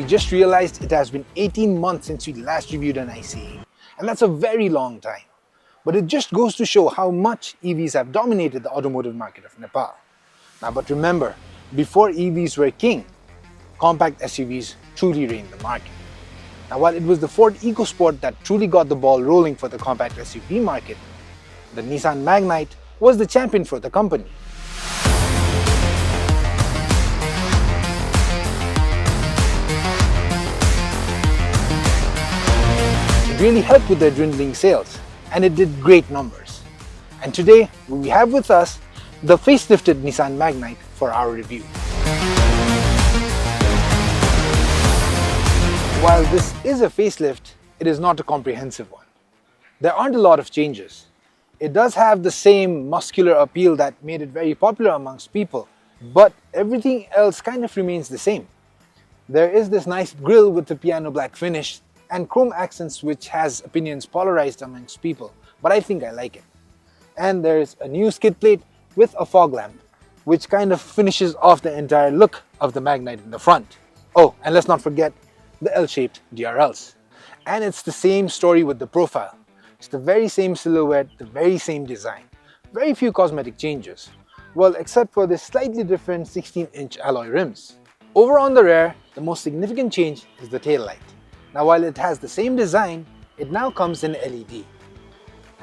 just realized it has been 18 months since we last reviewed an ICE, and that's a very long time. But it just goes to show how much EVs have dominated the automotive market of Nepal. Now, but remember, before EVs were king, compact SUVs truly reigned the market. Now, while it was the Ford EcoSport that truly got the ball rolling for the compact SUV market, the Nissan Magnite was the champion for the company. It really helped with their dwindling sales, and it did great numbers. And today, we have with us the facelifted Nissan Magnite for our review. While this is a facelift, it is not a comprehensive one. There aren't a lot of changes. It does have the same muscular appeal that made it very popular amongst people, but everything else kind of remains the same. There is this nice grille with the piano black finish and chrome accents, which has opinions polarized amongst people, but I think I like it. And there's a new skid plate with a fog lamp, which kind of finishes off the entire look of the Magnite in the front. Oh, and let's not forget the L-shaped DRLs. And it's the same story with the profile. It's the very same silhouette, the very same design. Very few cosmetic changes. Well, except for the slightly different 16-inch alloy rims. Over on the rear, the most significant change is the taillight. Now, while it has the same design, it now comes in LED.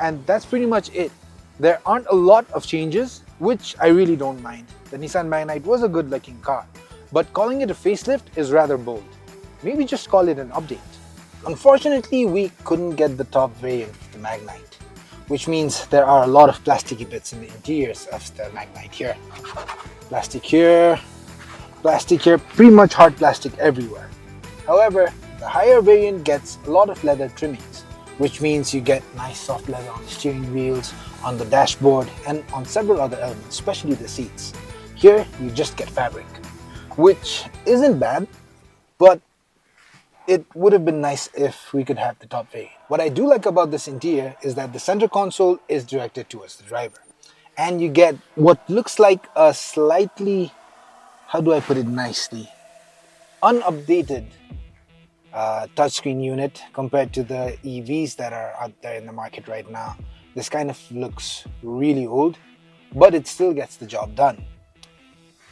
And that's pretty much it. There aren't a lot of changes, which I really don't mind. The Nissan Magnite was a good-looking car, but calling it a facelift is rather bold. Maybe just call it an update. Unfortunately, we couldn't get the top variant of the Magnite, which means there are a lot of plasticky bits in the interiors of the Magnite here. Plastic here, pretty much hard plastic everywhere. However, the higher variant gets a lot of leather trimmings, which means you get nice soft leather on the steering wheels, on the dashboard, and on several other elements, especially the seats. Here, you just get fabric, which isn't bad, but it would have been nice if we could have the top variant. What I do like about this interior is that the center console is directed towards the driver, and you get what looks like a slightly, how do I put it nicely, unupdated touchscreen unit compared to the EVs that are out there in the market right now. This kind of looks really old, but it still gets the job done.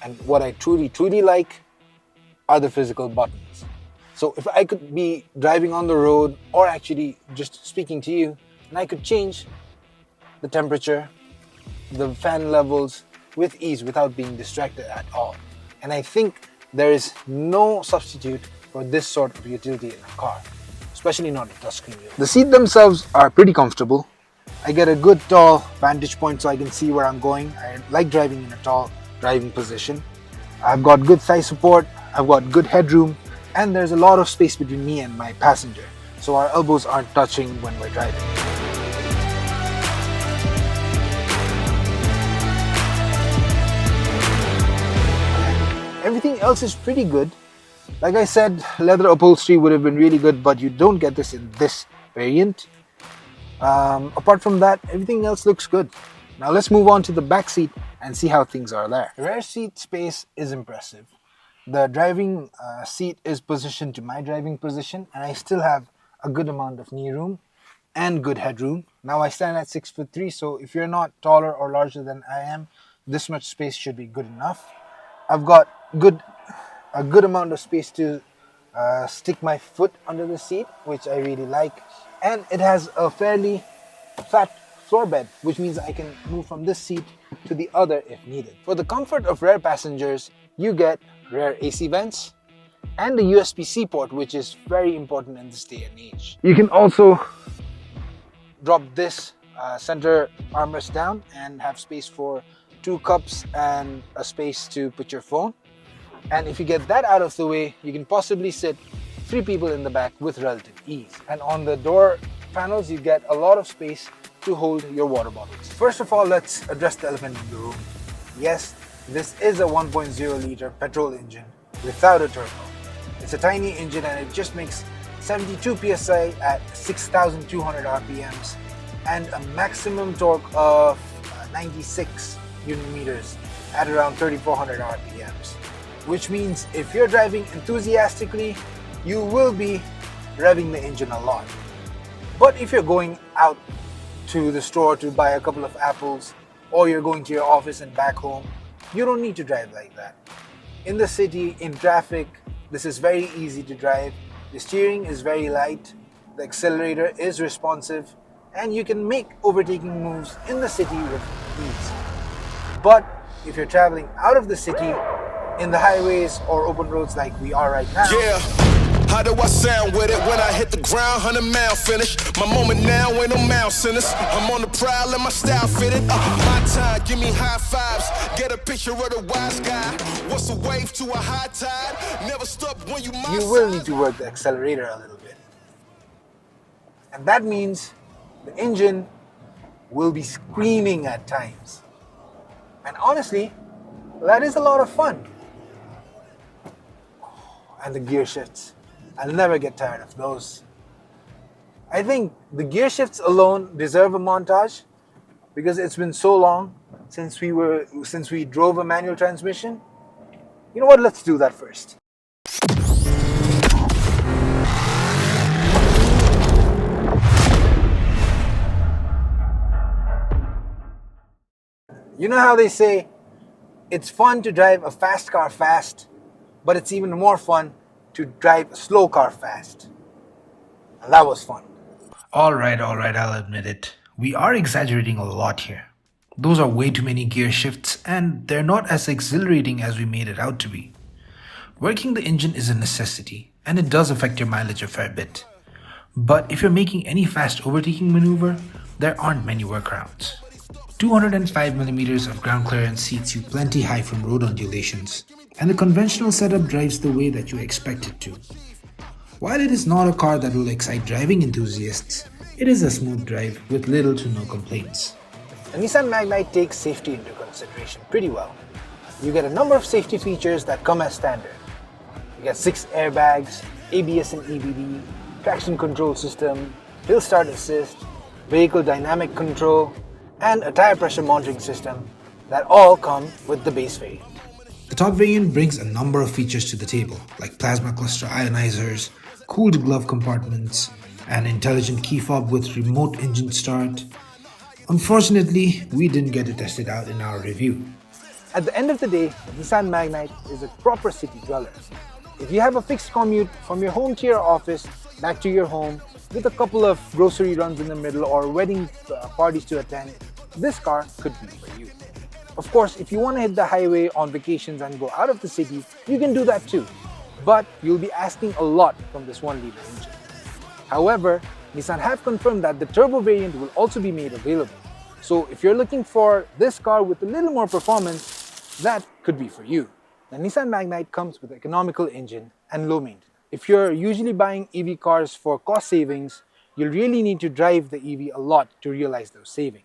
And what I truly like are the physical buttons. So if I could be driving on the road or actually just speaking to you, and I could change the temperature, the fan levels with ease without being distracted at all. And I think there is no substitute for this sort of utility in a car, especially not a touchscreen unit. The seats themselves are pretty comfortable. I get a good tall vantage point so I can see where I'm going. I like driving in a tall driving position. I've got good thigh support, I've got good headroom, and there's a lot of space between me and my passenger, so our elbows aren't touching when we're driving. Everything else is pretty good. Like I said, leather upholstery would have been really good, but you don't get this in this variant. Apart from that, everything else looks good. Now let's move on to the back seat and see how things are there. The rear seat space is impressive. The driving seat is positioned to my driving position, and I still have a good amount of knee room and good headroom. Now I stand at 6'3", so if you're not taller or larger than I am, this much space should be good enough. I've got a good amount of space to stick my foot under the seat, which I really like. And it has a fairly fat floor bed, which means I can move from this seat to the other if needed. For the comfort of rear passengers, you get rear AC vents and the USB-C port, which is very important in this day and age. You can also drop this center armrest down and have space for 2 cups and a space to put your phone. And if you get that out of the way, you can possibly sit 3 people in the back with relative ease. And on the door panels, you get a lot of space to hold your water bottles. First of all, let's address the elephant in the room. Yes, this is a 1.0 liter petrol engine without a turbo. It's a tiny engine and it just makes 72 psi at 6,200 RPMs and a maximum torque of 96 Newton meters at around 3,400 RPMs. Which means if you're driving enthusiastically, you will be revving the engine a lot. But if you're going out to the store to buy a couple of apples, or you're going to your office and back home, you don't need to drive like that. In the city, in traffic, this is very easy to drive. The steering is very light, the accelerator is responsive, and you can make overtaking moves in the city with ease. But if you're traveling out of the city, in the highways or open roads like we are right now, how do I sound with it when I hit the ground? 100-mile finish. My moment now ain't no mouse in us. I'm on the prowl and my style fitted. My time, give me high fives. Get a picture of the wise guy. What's a wave to a high tide? Never stop when you my you will need to work the accelerator a little bit. And that means the engine will be screaming at times. And honestly, that is a lot of fun. And the gear shifts. I'll never get tired of those. I think the gear shifts alone deserve a montage because it's been so long since we drove a manual transmission. You know what? Let's do that first. You know how they say it's fun to drive a fast car fast, but it's even more fun to drive a slow car fast. And that was fun. Alright, I'll admit it. We are exaggerating a lot here. Those are way too many gear shifts, and they're not as exhilarating as we made it out to be. Working the engine is a necessity, and it does affect your mileage a fair bit. But if you're making any fast overtaking maneuver, there aren't many workarounds. 205mm of ground clearance seats you plenty high from road undulations, and the conventional setup drives the way that you expect it to. While it is not a car that will excite driving enthusiasts, it is a smooth drive with little to no complaints. The Nissan Magnite takes safety into consideration pretty well. You get a number of safety features that come as standard. You get 6 airbags, ABS and EBD, traction control system, hill start assist, vehicle dynamic control, and a tire pressure monitoring system that all come with the base variant. The top variant brings a number of features to the table, like plasma cluster ionizers, cooled glove compartments, an intelligent key fob with remote engine start. Unfortunately, we didn't get it tested out in our review. At the end of the day, the Nissan Magnite is a proper city dweller. If you have a fixed commute from your home to your office, back to your home, with a couple of grocery runs in the middle or wedding parties to attend, this car could be for you. Of course, if you want to hit the highway on vacations and go out of the city, you can do that too. But you'll be asking a lot from this 1-liter engine. However, Nissan have confirmed that the turbo variant will also be made available. So if you're looking for this car with a little more performance, that could be for you. The Nissan Magnite comes with an economical engine and low maintenance. If you're usually buying EV cars for cost savings, you'll really need to drive the EV a lot to realize those savings.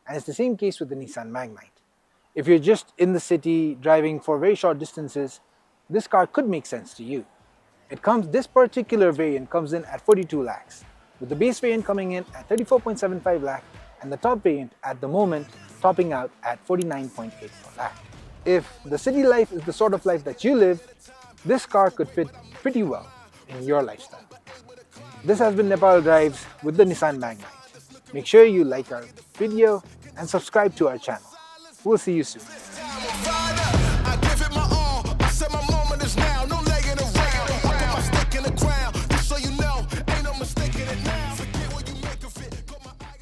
And it's the same case with the Nissan Magnite. If you're just in the city driving for very short distances, this car could make sense to you. This particular variant comes in at 42 lakhs, with the base variant coming in at 34.75 lakh and the top variant at the moment topping out at 49.84 lakh. If the city life is the sort of life that you live, this car could fit pretty well in your lifestyle. This has been Nepal Drives with the Nissan Magnite. Make sure you like our video and subscribe to our channel. We'll see you soon.